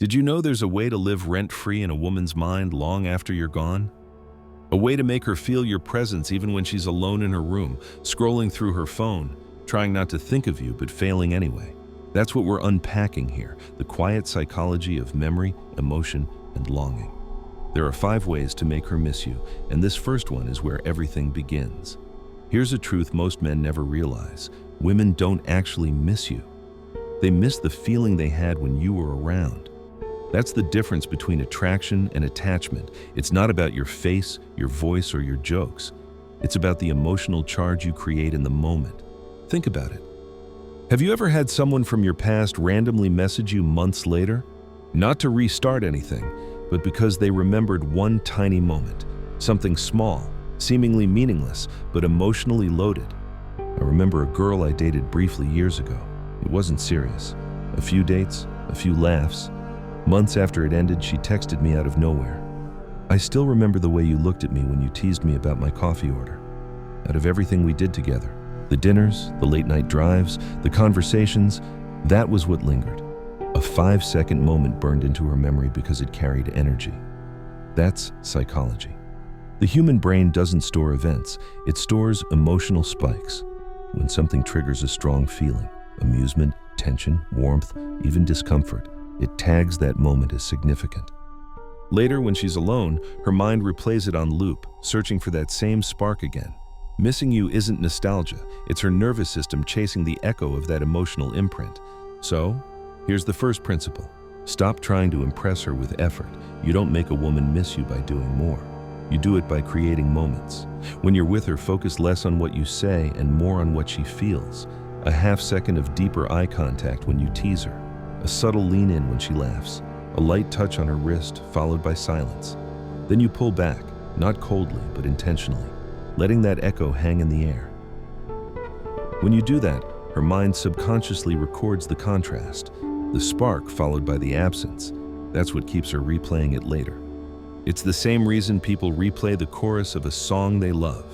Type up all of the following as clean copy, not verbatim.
Did you know there's a way to live rent-free in a woman's mind long after you're gone? A way to make her feel your presence even when she's alone in her room, scrolling through her phone, trying not to think of you but failing anyway. That's what we're unpacking here, the quiet psychology of memory, emotion, and longing. There are 5 ways to make her miss you, and this first one is where everything begins. Here's a truth most men never realize. Women don't actually miss you. They miss the feeling they had when you were around. That's the difference between attraction and attachment. It's not about your face, your voice, or your jokes. It's about the emotional charge you create in the moment. Think about it. Have you ever had someone from your past randomly message you months later? Not to restart anything, but because they remembered one tiny moment, something small, seemingly meaningless, but emotionally loaded. I remember a girl I dated briefly years ago. It wasn't serious. A few dates, a few laughs. Months after it ended, she texted me out of nowhere. "I still remember the way you looked at me when you teased me about my coffee order." Out of everything we did together, the dinners, the late-night drives, the conversations, that was what lingered. A 5-second moment burned into her memory because it carried energy. That's psychology. The human brain doesn't store events, it stores emotional spikes. When something triggers a strong feeling, amusement, tension, warmth, even discomfort, it tags that moment as significant. Later, when she's alone, her mind replays it on loop, searching for that same spark again. Missing you isn't nostalgia, it's her nervous system chasing the echo of that emotional imprint. So, here's the first principle. Stop trying to impress her with effort. You don't make a woman miss you by doing more. You do it by creating moments. When you're with her, focus less on what you say and more on what she feels. A half-second of deeper eye contact when you tease her. A subtle lean in when she laughs. A light touch on her wrist, followed by silence. Then you pull back, not coldly, but intentionally, letting that echo hang in the air. When you do that, her mind subconsciously records the contrast, the spark followed by the absence. That's what keeps her replaying it later. It's the same reason people replay the chorus of a song they love.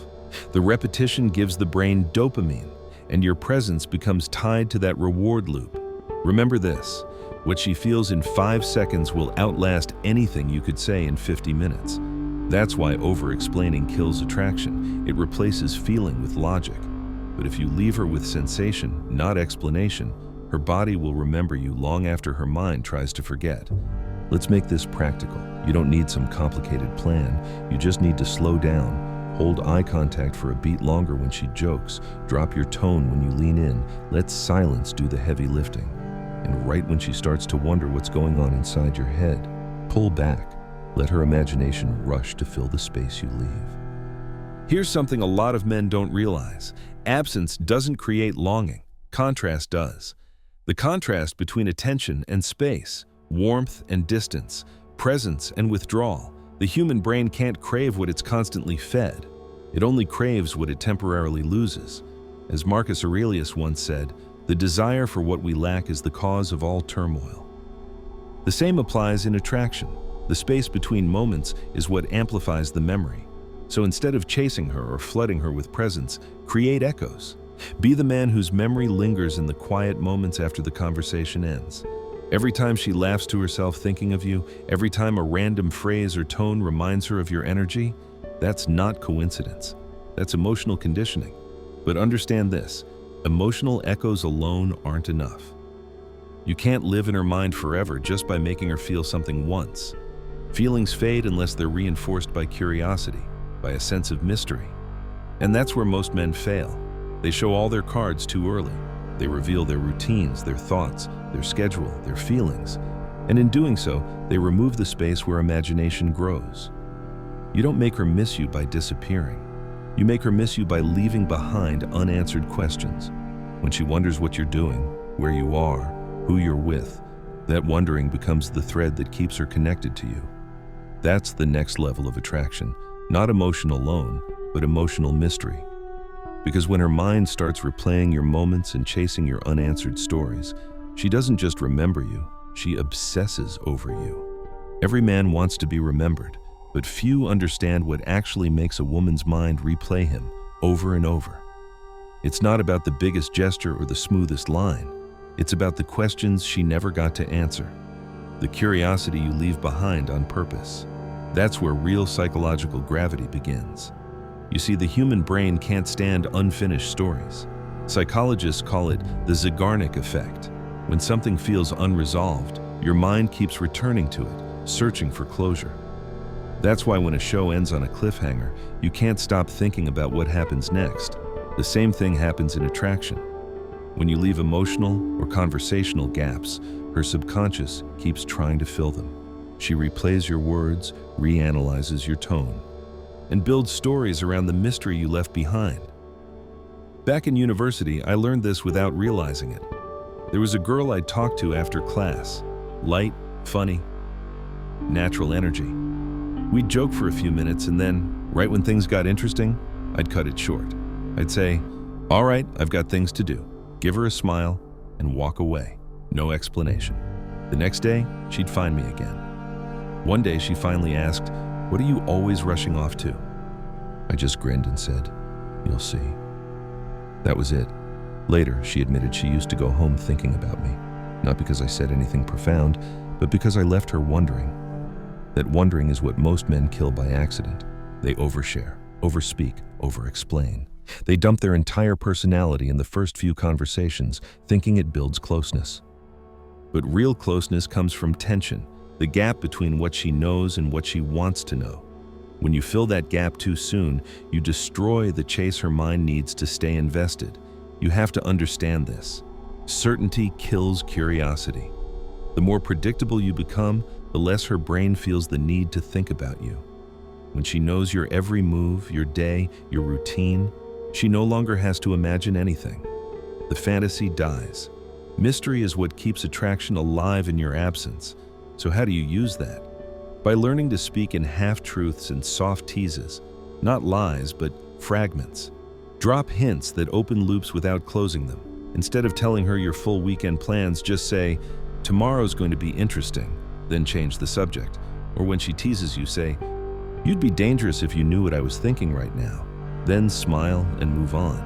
The repetition gives the brain dopamine, and your presence becomes tied to that reward loop. Remember this, what she feels in 5 seconds will outlast anything you could say in 50 minutes. That's why over-explaining kills attraction. It replaces feeling with logic. But if you leave her with sensation, not explanation, her body will remember you long after her mind tries to forget. Let's make this practical. You don't need some complicated plan. You just need to slow down. Hold eye contact for a beat longer when she jokes. Drop your tone when you lean in. Let silence do the heavy lifting. And right when she starts to wonder what's going on inside your head, pull back. Let her imagination rush to fill the space you leave. Here's something a lot of men don't realize. Absence doesn't create longing. Contrast does. The contrast between attention and space, warmth and distance, presence and withdrawal. The human brain can't crave what it's constantly fed. It only craves what it temporarily loses. As Marcus Aurelius once said, the desire for what we lack is the cause of all turmoil. The same applies in attraction. The space between moments is what amplifies the memory. So instead of chasing her or flooding her with presence, create echoes. Be the man whose memory lingers in the quiet moments after the conversation ends. Every time she laughs to herself thinking of you, every time a random phrase or tone reminds her of your energy, that's not coincidence. That's emotional conditioning. But understand this, emotional echoes alone aren't enough. You can't live in her mind forever just by making her feel something once. Feelings fade unless they're reinforced by curiosity, by a sense of mystery. And that's where most men fail. They show all their cards too early. They reveal their routines, their thoughts, their schedule, their feelings. And in doing so, they remove the space where imagination grows. You don't make her miss you by disappearing. You make her miss you by leaving behind unanswered questions. When she wonders what you're doing, where you are, who you're with, that wondering becomes the thread that keeps her connected to you. That's the next level of attraction, not emotion alone, but emotional mystery. Because when her mind starts replaying your moments and chasing your unanswered stories, she doesn't just remember you, she obsesses over you. Every man wants to be remembered, but few understand what actually makes a woman's mind replay him over and over. It's not about the biggest gesture or the smoothest line. It's about the questions she never got to answer. the curiosity you leave behind on purpose. That's where real psychological gravity begins. You see, the human brain can't stand unfinished stories. Psychologists call it the Zeigarnik effect. When something feels unresolved, your mind keeps returning to it, searching for closure. That's why when a show ends on a cliffhanger, you can't stop thinking about what happens next. The same thing happens in attraction. When you leave emotional or conversational gaps, her subconscious keeps trying to fill them. She replays your words, reanalyzes your tone, and builds stories around the mystery you left behind. Back in university, I learned this without realizing it. There was a girl I'd talk to after class. Light, funny, natural energy. We'd joke for a few minutes, and then, right when things got interesting, I'd cut it short. I'd say, "All right, I've got things to do." Give her a smile and walk away. No explanation. The next day, she'd find me again. One day, she finally asked, "What are you always rushing off to?" I just grinned and said, "You'll see." That was it. Later, she admitted she used to go home thinking about me, not because I said anything profound, but because I left her wondering. That wondering is what most men kill by accident. They overshare, overspeak, overexplain. They dump their entire personality in the first few conversations, thinking it builds closeness. But real closeness comes from tension, the gap between what she knows and what she wants to know. When you fill that gap too soon, you destroy the chase her mind needs to stay invested. You have to understand this. Certainty kills curiosity. The more predictable you become, the less her brain feels the need to think about you. When she knows your every move, your day, your routine, she no longer has to imagine anything. The fantasy dies. Mystery is what keeps attraction alive in your absence. So how do you use that? By learning to speak in half-truths and soft teases, not lies, but fragments. Drop hints that open loops without closing them. Instead of telling her your full weekend plans, just say, "Tomorrow's going to be interesting," then change the subject. Or when she teases you, say, "You'd be dangerous if you knew what I was thinking right now." Then smile and move on.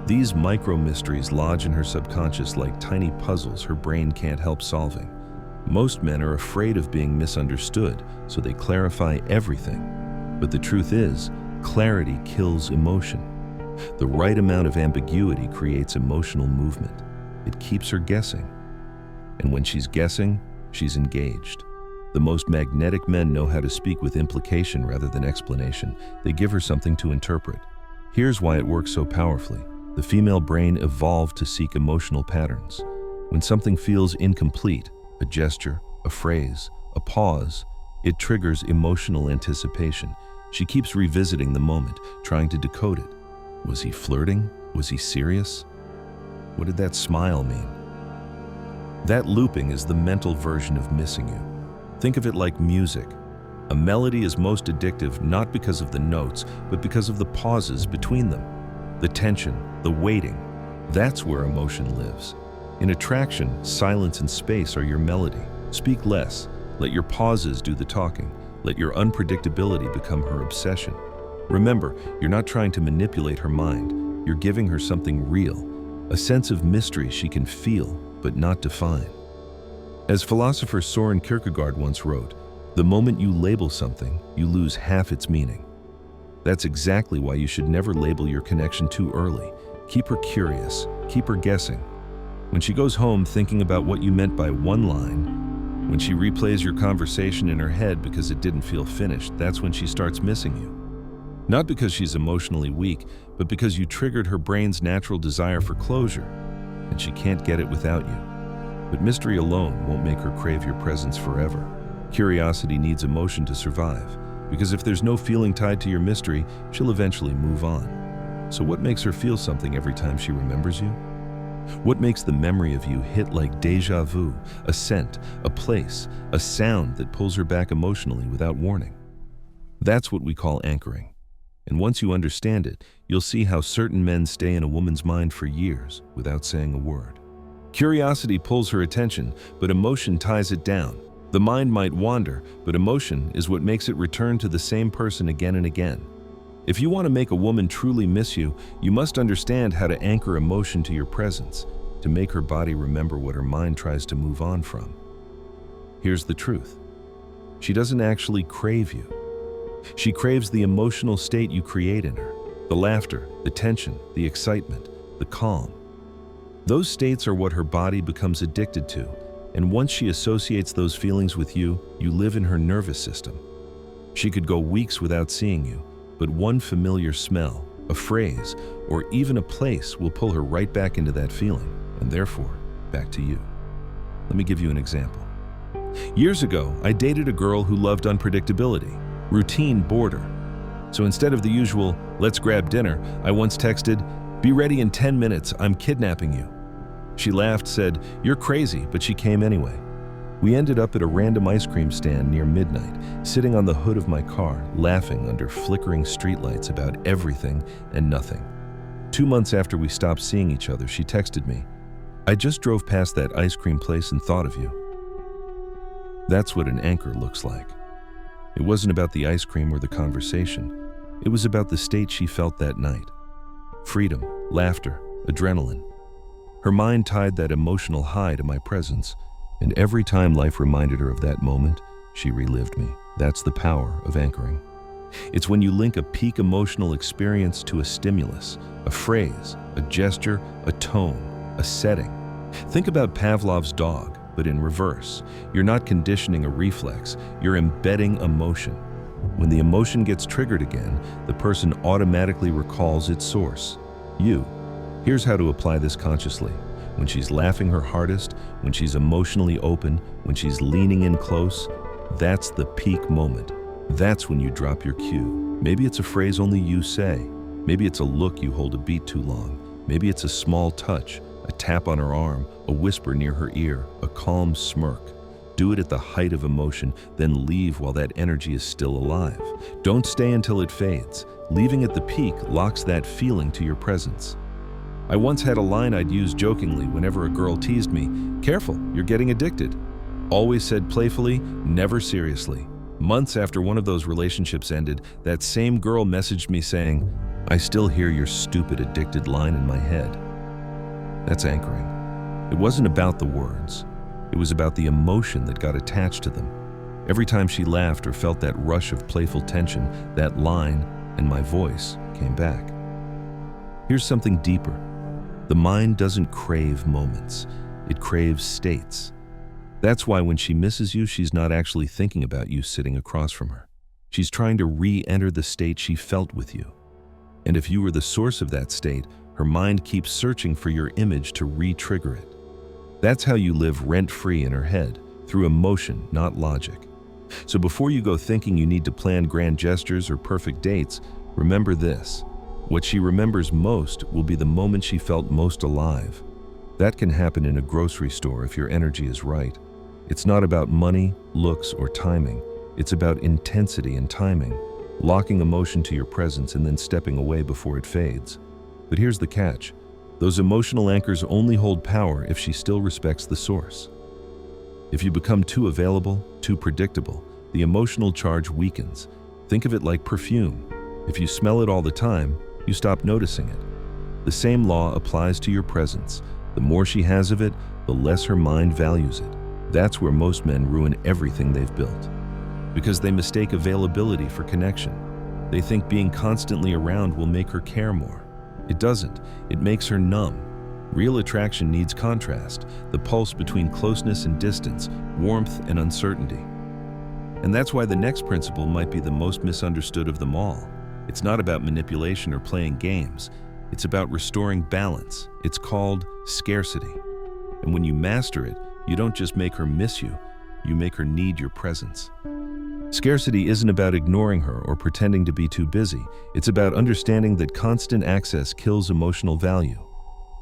These micro-mysteries lodge in her subconscious like tiny puzzles her brain can't help solving. Most men are afraid of being misunderstood, so they clarify everything. But the truth is, clarity kills emotion. The right amount of ambiguity creates emotional movement. It keeps her guessing. And when she's guessing, she's engaged. The most magnetic men know how to speak with implication rather than explanation. They give her something to interpret. Here's why it works so powerfully. The female brain evolved to seek emotional patterns. When something feels incomplete, a gesture, a phrase, a pause, it triggers emotional anticipation. She keeps revisiting the moment, trying to decode it. Was he flirting? Was he serious? What did that smile mean? That looping is the mental version of missing you. Think of it like music. A melody is most addictive not because of the notes, but because of the pauses between them. The tension, the waiting. That's where emotion lives. In attraction, silence and space are your melody. Speak less. Let your pauses do the talking. Let your unpredictability become her obsession. Remember, you're not trying to manipulate her mind. You're giving her something real, a sense of mystery she can feel but not define. As philosopher Soren Kierkegaard once wrote, "The moment you label something, you lose half its meaning." That's exactly why you should never label your connection too early. Keep her curious, keep her guessing. When she goes home thinking about what you meant by one line, when she replays your conversation in her head because it didn't feel finished, that's when she starts missing you. Not because she's emotionally weak, but because you triggered her brain's natural desire for closure, and she can't get it without you. But mystery alone won't make her crave your presence forever. Curiosity needs emotion to survive, because if there's no feeling tied to your mystery, she'll eventually move on. So what makes her feel something every time she remembers you? What makes the memory of you hit like déjà vu, a scent, a place, a sound that pulls her back emotionally without warning? That's what we call anchoring. And once you understand it, you'll see how certain men stay in a woman's mind for years without saying a word. Curiosity pulls her attention, but emotion ties it down. The mind might wander, but emotion is what makes it return to the same person again and again. If you want to make a woman truly miss you, you must understand how to anchor emotion to your presence, to make her body remember what her mind tries to move on from. Here's the truth. She doesn't actually crave you. She craves the emotional state you create in her. The laughter, the tension, the excitement, the calm. Those states are what her body becomes addicted to, and once she associates those feelings with you, you live in her nervous system. She could go weeks without seeing you, but one familiar smell, a phrase, or even a place will pull her right back into that feeling, and therefore, back to you. Let me give you an example. Years ago, I dated a girl who loved unpredictability. Routine bored her. So instead of the usual, let's grab dinner, I once texted, be ready in 10 minutes, I'm kidnapping you. She laughed, said, you're crazy, but she came anyway. We ended up at a random ice cream stand near midnight, sitting on the hood of my car, laughing under flickering streetlights about everything and nothing. 2 months after we stopped seeing each other, she texted me, I just drove past that ice cream place and thought of you. That's what an anchor looks like. It wasn't about the ice cream or the conversation. It was about the state she felt that night. Freedom, laughter, adrenaline. Her mind tied that emotional high to my presence, and every time life reminded her of that moment, she relived me. That's the power of anchoring. It's when you link a peak emotional experience to a stimulus, a phrase, a gesture, a tone, a setting. Think about Pavlov's dog, but in reverse. You're not conditioning a reflex, you're embedding emotion. When the emotion gets triggered again, the person automatically recalls its source, you. Here's how to apply this consciously. When she's laughing her hardest, when she's emotionally open, when she's leaning in close, that's the peak moment. That's when you drop your cue. Maybe it's a phrase only you say. Maybe it's a look you hold a beat too long. Maybe it's a small touch, a tap on her arm, a whisper near her ear, a calm smirk. Do it at the height of emotion, then leave while that energy is still alive. Don't stay until it fades. Leaving at the peak locks that feeling to your presence. I once had a line I'd use jokingly whenever a girl teased me, careful, you're getting addicted. Always said playfully, never seriously. Months after one of those relationships ended, that same girl messaged me saying, I still hear your stupid addicted line in my head. That's anchoring. It wasn't about the words. It was about the emotion that got attached to them. Every time she laughed or felt that rush of playful tension, that line and my voice came back. Here's something deeper. The mind doesn't crave moments. It craves states. That's why when she misses you, she's not actually thinking about you sitting across from her. She's trying to re-enter the state she felt with you. And if you were the source of that state, her mind keeps searching for your image to re-trigger it. That's how you live rent-free in her head, through emotion, not logic. So before you go thinking you need to plan grand gestures or perfect dates, remember this. What she remembers most will be the moment she felt most alive. That can happen in a grocery store if your energy is right. It's not about money, looks, or timing. It's about intensity and timing, locking emotion to your presence and then stepping away before it fades. But here's the catch. Those emotional anchors only hold power if she still respects the source. If you become too available, too predictable, the emotional charge weakens. Think of it like perfume. If you smell it all the time, you stop noticing it. The same law applies to your presence. The more she has of it, the less her mind values it. That's where most men ruin everything they've built. Because they mistake availability for connection. They think being constantly around will make her care more. It doesn't. It makes her numb. Real attraction needs contrast, the pulse between closeness and distance, warmth and uncertainty. And that's why the next principle might be the most misunderstood of them all. It's not about manipulation or playing games. It's about restoring balance. It's called scarcity. And when you master it, you don't just make her miss you, you make her need your presence. Scarcity isn't about ignoring her or pretending to be too busy. It's about understanding that constant access kills emotional value.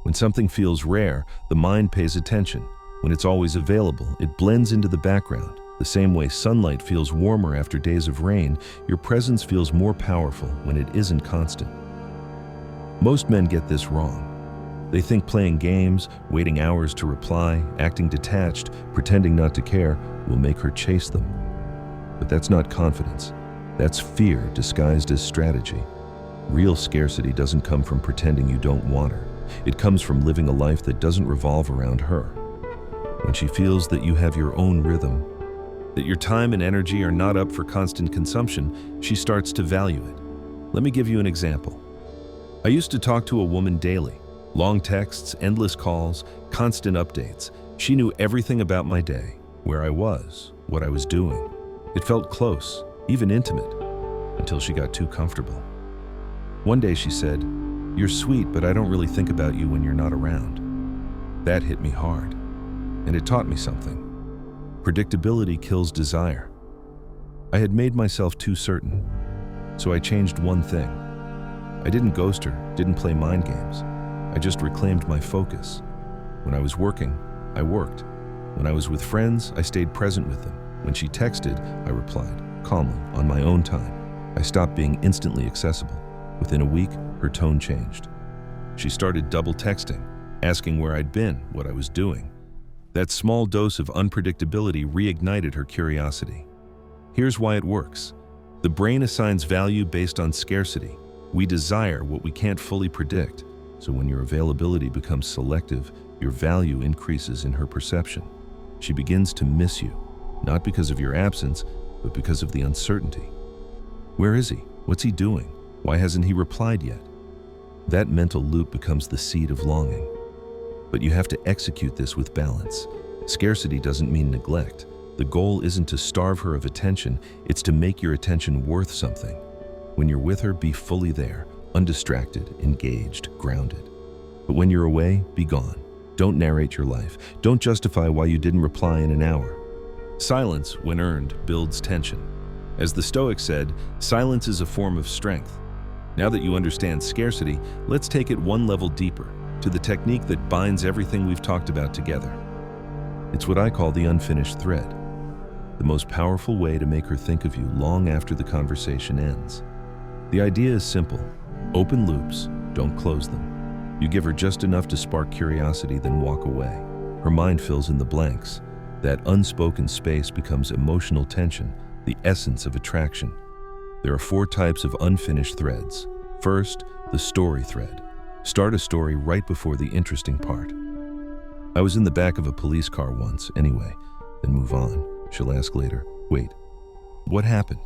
When something feels rare, the mind pays attention. When it's always available, it blends into the background. The same way sunlight feels warmer after days of rain, your presence feels more powerful when it isn't constant. Most men get this wrong. They think playing games, waiting hours to reply, acting detached, pretending not to care will make her chase them. But that's not confidence. That's fear disguised as strategy. Real scarcity doesn't come from pretending you don't want her. It comes from living a life that doesn't revolve around her. When she feels that you have your own rhythm, that your time and energy are not up for constant consumption, she starts to value it. Let me give you an example. I used to talk to a woman daily. Long texts, endless calls, constant updates. She knew everything about my day, where I was, what I was doing. It felt close, even intimate, until she got too comfortable. One day she said, "You're sweet, but I don't really think about you when you're not around." That hit me hard, and it taught me something. Predictability kills desire. I had made myself too certain, so I changed one thing. I didn't ghost her, didn't play mind games. I just reclaimed my focus. When I was working, I worked. When I was with friends, I stayed present with them. When she texted, I replied, calmly, on my own time. I stopped being instantly accessible. Within a week, her tone changed. She started double texting, asking where I'd been, what I was doing. That small dose of unpredictability reignited her curiosity. Here's why it works. The brain assigns value based on scarcity. We desire what we can't fully predict. So when your availability becomes selective, your value increases in her perception. She begins to miss you, not because of your absence, but because of the uncertainty. Where is he? What's he doing? Why hasn't he replied yet? That mental loop becomes the seed of longing. But you have to execute this with balance. Scarcity doesn't mean neglect. The goal isn't to starve her of attention, it's to make your attention worth something. When you're with her, be fully there, undistracted, engaged, grounded. But when you're away, be gone. Don't narrate your life. Don't justify why you didn't reply in an hour. Silence, when earned, builds tension. As the Stoics said, silence is a form of strength. Now that you understand scarcity, let's take it one level deeper, to the technique that binds everything we've talked about together. It's what I call the unfinished thread. The most powerful way to make her think of you long after the conversation ends. The idea is simple. Open loops, don't close them. You give her just enough to spark curiosity, then walk away. Her mind fills in the blanks. That unspoken space becomes emotional tension, the essence of attraction. There are 4 types of unfinished threads. First, the story thread. Start a story right before the interesting part. I was in the back of a police car once, anyway, then move on. She'll ask later, wait, what happened?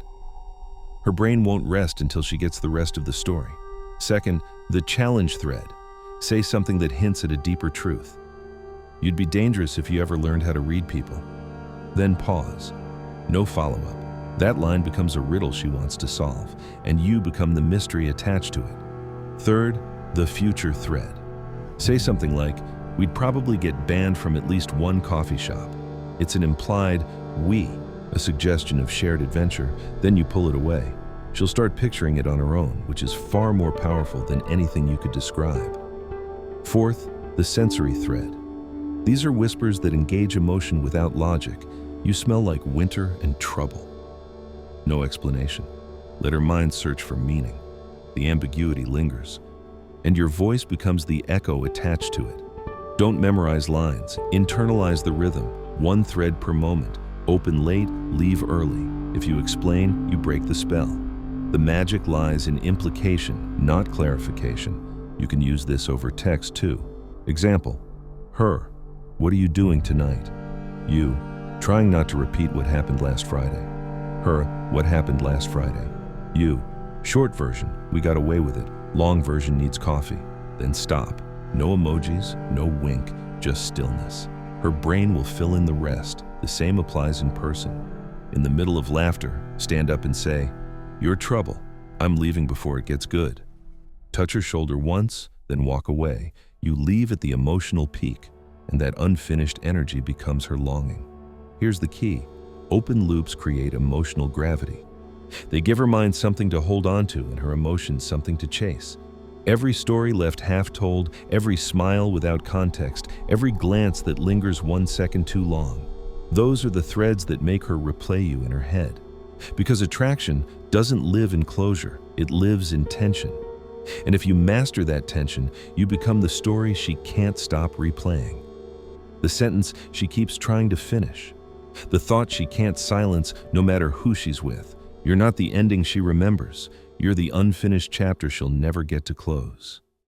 Her brain won't rest until she gets the rest of the story. Second, the challenge thread. Say something that hints at a deeper truth. You'd be dangerous if you ever learned how to read people. Then pause. No follow-up. That line becomes a riddle she wants to solve, and you become the mystery attached to it. Third, the future thread. Say something like, we'd probably get banned from at least one coffee shop. It's an implied we, a suggestion of shared adventure, then you pull it away. She'll start picturing it on her own, which is far more powerful than anything you could describe. Fourth, the sensory thread. These are whispers that engage emotion without logic. You smell like winter and trouble. No explanation. Let her mind search for meaning. The ambiguity lingers, and your voice becomes the echo attached to it. Don't memorize lines. Internalize the rhythm. One thread per moment. Open late, leave early. If you explain, you break the spell. The magic lies in implication, not clarification. You can use this over text too. Example, her, what are you doing tonight? You, trying not to repeat what happened last Friday. Her, what happened last Friday? You, short version, we got away with it. Long version needs coffee. Then stop. No emojis, no wink, just stillness. Her brain will fill in the rest. The same applies in person. In the middle of laughter, stand up and say, "You're trouble. I'm leaving before it gets good." Touch her shoulder once, then walk away. You leave at the emotional peak, and that unfinished energy becomes her longing. Here's the key. Open loops create emotional gravity. They give her mind something to hold on to and her emotions something to chase. Every story left half told, every smile without context, every glance that lingers 1 second too long. Those are the threads that make her replay you in her head. Because attraction doesn't live in closure, it lives in tension. And if you master that tension, you become the story she can't stop replaying. The sentence she keeps trying to finish. The thought she can't silence no matter who she's with. You're not the ending she remembers. You're the unfinished chapter she'll never get to close.